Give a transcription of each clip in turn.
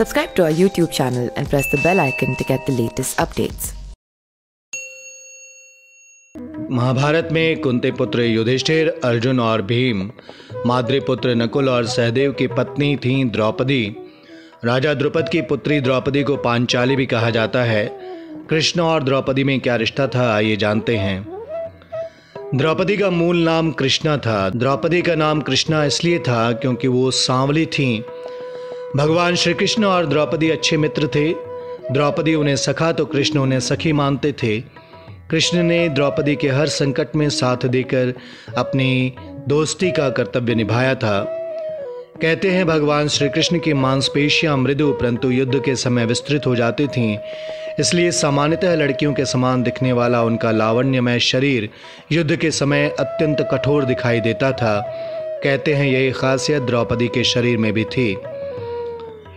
Subscribe to our YouTube channel and press the bell icon to get the latest updates. Mahabharat में कुंती पुत्र युधिष्ठिर, अर्जुन और भीम, माद्री पुत्र नकुल और सहदेव की पत्नी थीं द्रौपदी। राजा द्रुपद की पुत्री द्रौपदी को पांचाली भी कहा जाता है। कृष्ण और द्रौपदी में क्या रिश्ता था, आइए जानते हैं। द्रौपदी का मूल नाम कृष्णा था। द्रौपदी का नाम कृष्णा इसलिए था क्योंकि वो सांवली थीं। भगवान श्री कृष्ण और द्रौपदी अच्छे मित्र थे। द्रौपदी उन्हें सखा तो कृष्ण उन्हें सखी मानते थे। कृष्ण ने द्रौपदी के हर संकट में साथ देकर अपनी दोस्ती का कर्तव्य निभाया था। कहते हैं भगवान श्री कृष्ण की मांसपेशियां मृदु परंतु युद्ध के समय विस्तृत हो जाती थीं, इसलिए सामान्यतः लड़कियों के समान दिखने वाला उनका लावण्यमय शरीर युद्ध के समय अत्यंत कठोर दिखाई देता था। कहते हैं यही खासियत द्रौपदी के शरीर में भी थी।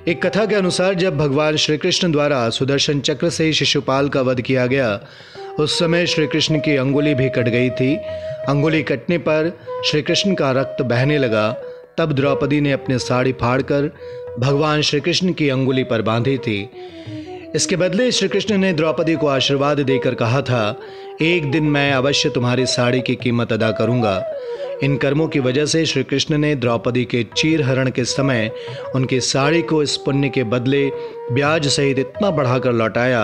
एक कथा के अनुसार जब भगवान श्री कृष्ण द्वारा सुदर्शन चक्र से शिशुपाल का वध किया गया, उस समय श्री कृष्ण की अंगुली भी कट गई थी। अंगुली कटने पर श्री कृष्ण का रक्त बहने लगा। तब द्रौपदी ने अपनी साड़ी फाड़कर भगवान श्री कृष्ण की अंगुली पर बांधी थी। इसके बदले श्री कृष्ण ने द्रौपदी को आशीर्वाद देकर कहा था, एक दिन मैं अवश्य तुम्हारी साड़ी की कीमत अदा करूंगा। इन कर्मों की वजह से श्री कृष्ण ने द्रौपदी के चीरहरण के समय उनकी साड़ी को इस पुण्य के बदले ब्याज सहित इतना बढ़ाकर लौटाया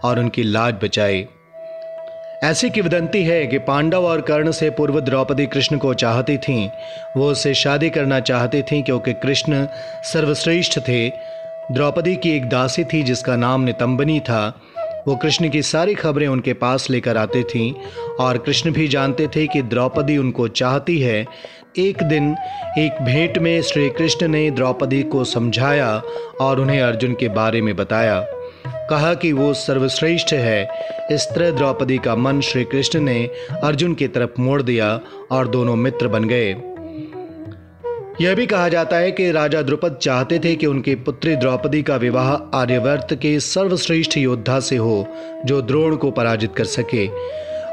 और उनकी लाज बचाई। ऐसी किंवदंती है कि पांडव और कर्ण से पूर्व द्रौपदी कृष्ण को चाहती थीं। वो उससे शादी करना चाहती थीं क्योंकि कृष्ण सर्वश्रेष्ठ थे। द्रौपदी की एक दासी थी जिसका नाम नितंबनी था। वो कृष्ण की सारी खबरें उनके पास लेकर आती थीं और कृष्ण भी जानते थे कि द्रौपदी उनको चाहती है। एक दिन एक भेंट में श्री कृष्ण ने द्रौपदी को समझाया और उन्हें अर्जुन के बारे में बताया। कहा कि वो सर्वश्रेष्ठ है। इस तरह द्रौपदी का मन श्री कृष्ण ने अर्जुन की तरफ मोड़ दिया और दोनों मित्र बन गए। यह भी कहा जाता है कि राजा द्रुपद चाहते थे कि उनकी पुत्री द्रौपदी का विवाह आर्यावर्त के सर्वश्रेष्ठ योद्धा से हो जो द्रोण को पराजित कर सके।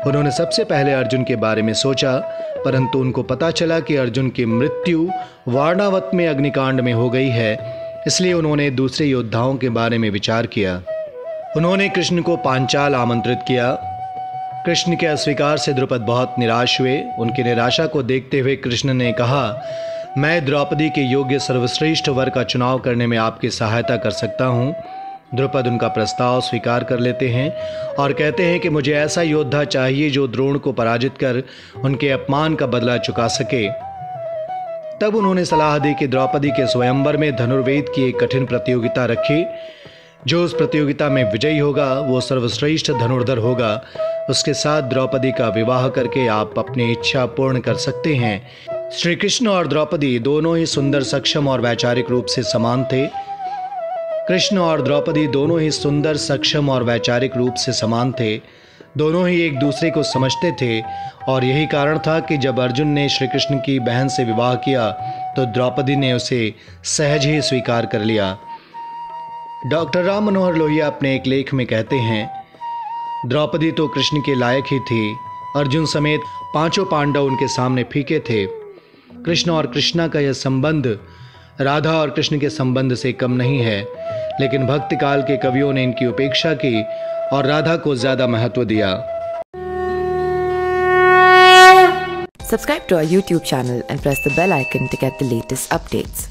उन्होंने सबसे पहले अर्जुन के बारे में सोचा, परंतु उनको पता चला कि अर्जुन की मृत्यु वारणावत में अग्निकांड में हो गई है। इसलिए उन्होंने दूसरे योद्धाओं के बारे में विचार किया। उन्होंने कृष्ण को पांचाल आमंत्रित किया। कृष्ण के अस्वीकार से द्रुपद बहुत निराश हुए। उनकी निराशा को देखते हुए कृष्ण ने कहा, मैं द्रौपदी के योग्य सर्वश्रेष्ठ वर का चुनाव करने में आपकी सहायता कर सकता हूँ। द्रुपद उनका प्रस्ताव स्वीकार कर लेते हैं और कहते हैं कि मुझे ऐसा योद्धा चाहिए जो द्रोण को पराजित कर उनके अपमान का बदला चुका सके। तब उन्होंने सलाह दी कि द्रौपदी के स्वयंवर में धनुर्वेद की एक कठिन प्रतियोगिता रखी। जो उस प्रतियोगिता में विजयी होगा वो सर्वश्रेष्ठ धनुर्धर होगा। उसके साथ द्रौपदी का विवाह करके आप अपनी इच्छा पूर्ण कर सकते हैं। श्री कृष्ण और द्रौपदी दोनों ही सुंदर, सक्षम और वैचारिक रूप से समान थे। कृष्ण और द्रौपदी दोनों ही सुंदर, सक्षम और वैचारिक रूप से समान थे। दोनों ही एक दूसरे को समझते थे और यही कारण था कि जब अर्जुन ने श्री कृष्ण की बहन से विवाह किया तो द्रौपदी ने उसे सहज ही स्वीकार कर लिया। डॉक्टर राम मनोहर लोहिया अपने एक लेख में कहते हैं, द्रौपदी तो कृष्ण के लायक ही थी। अर्जुन समेत पांचों पांडव उनके सामने फीके थे। कृष्ण और कृष्णा का यह संबंध राधा और कृष्ण के संबंध से कम नहीं है, लेकिन भक्ति काल के कवियों ने इनकी उपेक्षा की और राधा को ज्यादा महत्व दिया। Subscribe to our YouTube channel and press the bell icon to get the latest updates.